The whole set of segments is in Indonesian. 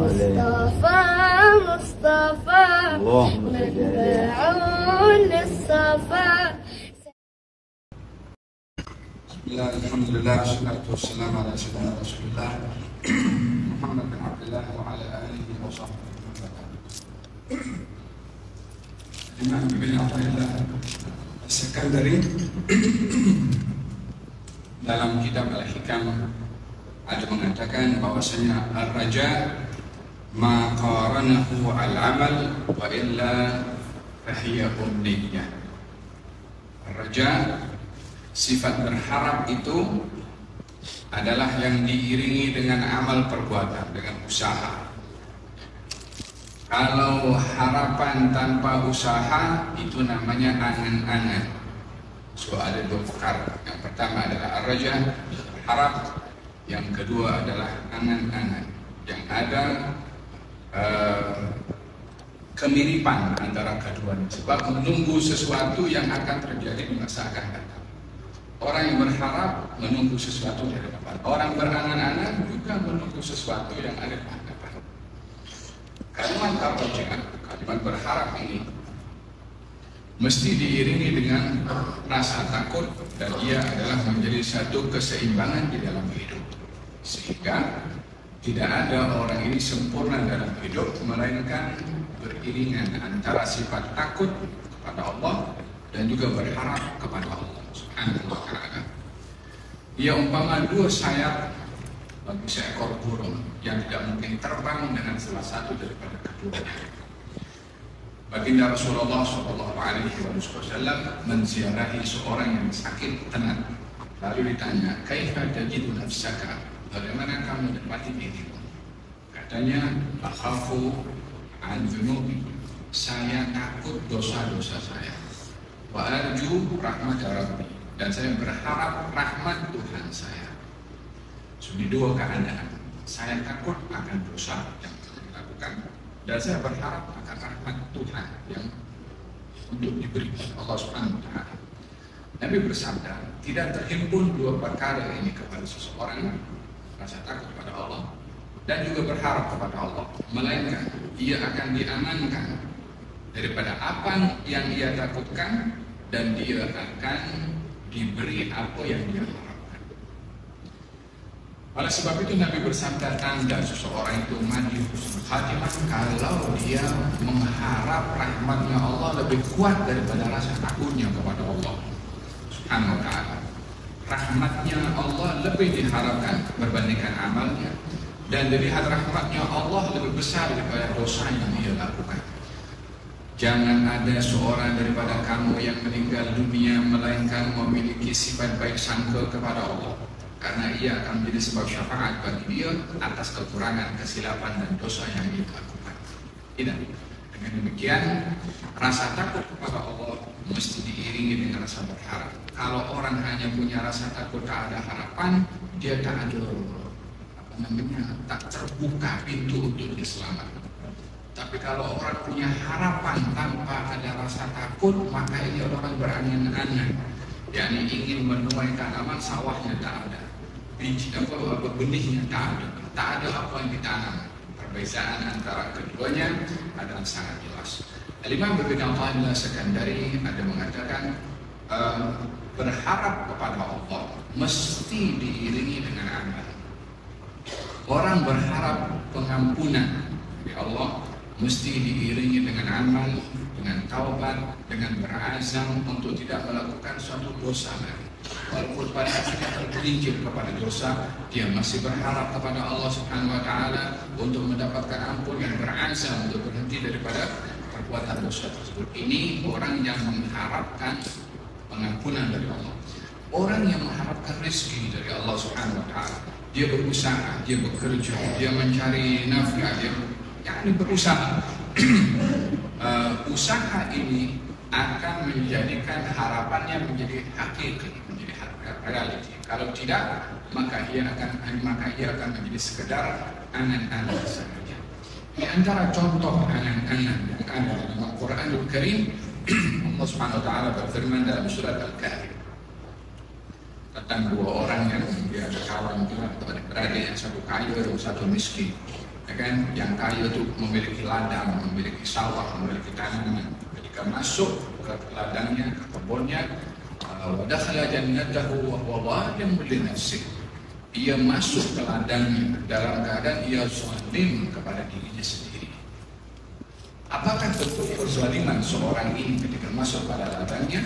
مصطفى مصطفى مدعون للصفا. Bismillah, alhamdulillah, wassalatu wassalamu ala sayyidina Rasulillah Muhammad bin Abdullah wa ala alihi wa sahbihi. Imam bin Abdullah As-Sakandari dalam kitab Al-Hikam ada mengatakan bahwasanya ar-raja ma qaranahu al-amal wa illa fahiya umniyah. Ar-raja, sifat berharap itu adalah yang diiringi dengan amal perbuatan, dengan usaha. Kalau harapan tanpa usaha itu namanya angan-angan. So ada dua perkara. Yang pertama adalah ar-raja, berharap. Yang kedua adalah angan-angan. Yang ada kemiripan antara keduanya. Sebab menunggu sesuatu yang akan terjadi di masa akan datang. Orang yang berharap menunggu sesuatu dari depan. Orang berangan-angan juga menunggu sesuatu yang ada di depan. Kalimat ar-raja, kalimat berharap ini mesti diiringi dengan rasa takut, dan ia adalah menjadi satu keseimbangan di dalam hidup. Sehingga tidak ada orang ini sempurna dalam hidup, melainkan beriringan antara sifat takut kepada Allah dan juga berharap kepada Allah Subhanahu wa ta'ala. Ia umpama dua sayap bagi seekor burung yang tidak mungkin terbang dengan salah satu daripada keduanya. Baginda Rasulullah SAW menziarahi seorang yang sakit tenat. Lalu ditanya, "Kaifa tajidu nafsaka?" Bagaimana kamu dapati dirimu? Katanya, "Akhafu an dzunubi." Saya takut dosa-dosa saya. Wa arju rahmat Rabbi. Dan saya berharap rahmat Tuhan saya. Sudah dua keadaan. Saya takut akan dosa yang telah dilakukan, dan saya berharap akan rahmat Tuhan yang untuk diberi Allah Subhanahu wa ta'ala. Nabi bersabda, tidak terhimpun dua perkara ini kepada seseorang, rasa takut kepada Allah dan juga berharap kepada Allah, melainkan ia akan diamankan daripada apa yang ia takutkan, dan dia akan diberi apa yang dia harapkan. Oleh sebab itu Nabi bersabda, tanda seseorang itu mati husnul khatimah kalau dia mengharap rahmatnya Allah lebih kuat daripada rasa takutnya kepada Allah Subhanahu wa ta'ala. Rahmatnya Allah lebih diharapkan berbandingkan amalnya, dan dilihat rahmatnya Allah lebih besar daripada dosa yang dia lakukan. Jangan ada seorang daripada kamu yang meninggal dunia melainkan memiliki sifat baik sangka kepada Allah, karena ia akan menjadi sebab syafaat bagi dia atas kekurangan, kesilapan dan dosa yang dia lakukan. Tidak. Dengan demikian, rasa takut kepada Allah mesti diiringi dengan rasa berharap. Kalau orang hanya punya rasa takut, tak ada harapan, dia tak ada tak terbuka pintu untuk diselamatkan. Tapi kalau orang punya harapan tanpa ada rasa takut, maka ini orang berangan-angan, yakni ingin menuai tanaman, sawahnya tak ada, biji benihnya tak ada apa yang ditanam. Perbezaan antara keduanya adalah sangat jelas. Al-Imam bin Abdullah As-Sakandari ada mengatakan berharap kepada Allah mesti diiringi dengan amal. Orang berharap pengampunan dari Allah mesti diiringi dengan amal, dengan taubat, dengan berazam untuk tidak melakukan suatu dosa lagi. Walaupun pada akhirnya tergelincir kepada dosa, dia masih berharap kepada Allah Subhanahu wa ta'ala untuk mendapatkan ampun dan berazam untuk berhenti daripada perbuatan dosa tersebut. Ini orang yang mengharapkan pengampunan dari Allah. Orang yang mengharapkan rezeki dari Allah Subhanahu wa ta'ala, dia berusaha, dia bekerja, dia mencari nafkah, dia berusaha. Usaha ini akan menjadikan harapannya menjadi hakiki, menjadi realiti. Kalau tidak, maka ia akan menjadi sekedar angan-angan saja. Di antara contoh angan-angan yang ada dalam Al-Quranul Karim, Allah Subhanahu wa ta'ala berfirman dalam surat Al-Kahfi tentang dua orang yang dia ada kawan juga, atau adik-beradik, yang satu kaya dan satu miskin. ya kan? Yang kaya itu memiliki ladang, memiliki sawah, memiliki tanaman. Ketika masuk ke ladangnya, ke kebunnya, wa dakhala jannatahu wa huwa zalimun li nafsihi. Ia masuk ke ladangnya dalam keadaan ia zalim kepada dirinya sendiri. Apakah bentuk kezaliman seorang ini ketika masuk pada ladangnya?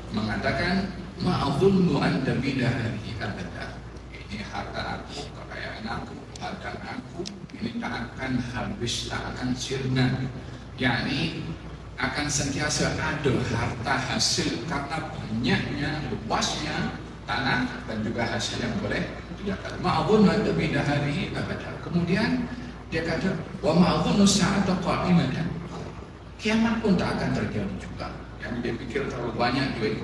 Mengatakan, ma'adhunnu an tabida hadhihi abada. Ini harta aku, kekayaan aku, ladang aku, ini tak akan habis, tak akan sirna. yakni akan sentiasa ada harta hasil karena banyaknya, luasnya tanah dan juga hasil yang boleh didapat. Ma'adhun ada beda hari abada. Kemudian dia kata, wa ma'adhun sa'ata qa'imatan. Kiamat pun tak akan terjadi juga. Yang dia pikir terlalu banyak duit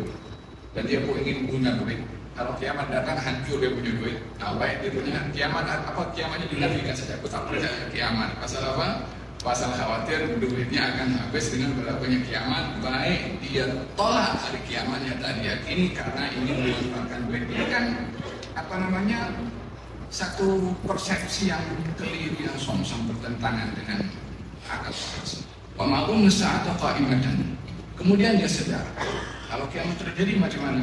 dan dia pun ingin guna duit. Kalau kiamat datang hancur dia punya duit. Nah, baik dia punya kiamat apa kiamatnya dinafikan saja. Aku tak percaya kiamat. Pasal apa? Pasal khawatir duitnya akan habis dengan berlakunya kiamat. Baik dia tolak hari kiamatnya tadi yakini karena ingin memanfaatkan duit. Ini kan apa namanya satu persepsi yang keliru yang som-som bertentangan dengan akal sehat. Wa ma'um sa'ata qa'imatan. Kemudian dia sedar kalau kiamat terjadi macam mana?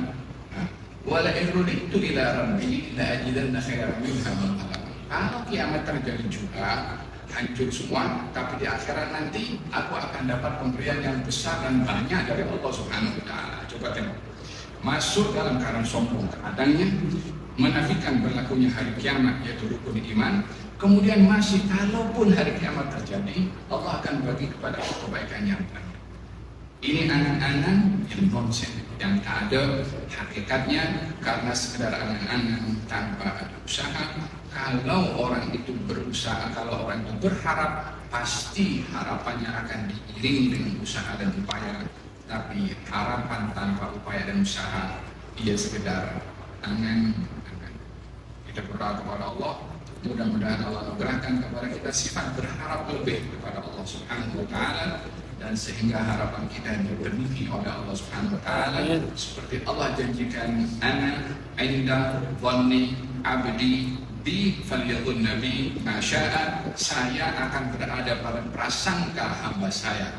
Wala irruditu ila rabbi la ajidanna khairan minha munqalab. Kalau kiamat terjadi juga hancur semua, tapi di akhirat nanti aku akan dapat pemberian yang besar dan banyak dari Allah Subhanahu wa taala. Coba tengok. Masuk dalam keadaan sombong keadaannya, menafikan berlakunya hari kiamat yaitu rukun iman. Kemudian masih kalaupun hari kiamat terjadi, Allah akan bagi kepada kebaikan yang banyak. Ini angan-angan yang nonsen, yang tak ada hakikatnya karena sekedar angan-angan tanpa ada usaha. Kalau orang itu berusaha, kalau orang itu berharap, pasti harapannya akan diiringi dengan usaha dan upaya. Tapi harapan tanpa upaya dan usaha, ia sekedar angan-angan. Kita berdoa kepada Allah, mudah-mudahan Allah memberikan kepada kita sifat berharap lebih kepada Allah Subhanahu wa taala. Dan sehingga harapan kita dipenuhi oleh Allah Subhanahu wa taala seperti Allah janjikan, ana inda dhanni abdi bi falyadhun nabi masya'a, saya akan berada pada prasangka hamba saya,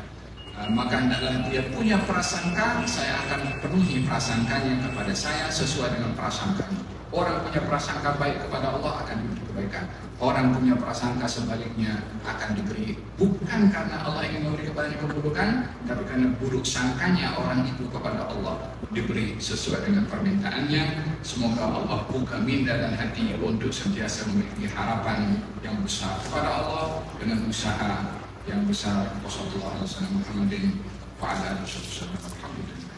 maka hendaklah dia punya prasangka, saya akan penuhi prasangkanya kepada saya sesuai dengan prasangkanya. Orang punya prasangka baik kepada Allah akan diberi kebaikan. Orang punya prasangka sebaliknya akan diberi, bukan karena Allah ingin memberi kepadanya keburukan, tapi karena buruk sangkanya orang itu kepada Allah diberi sesuai dengan permintaannya. Semoga Allah buka minda dan hati untuk sentiasa memiliki harapan yang besar kepada Allah dengan usaha yang besar. Wassalamualaikum warahmatullahi wabarakatuh.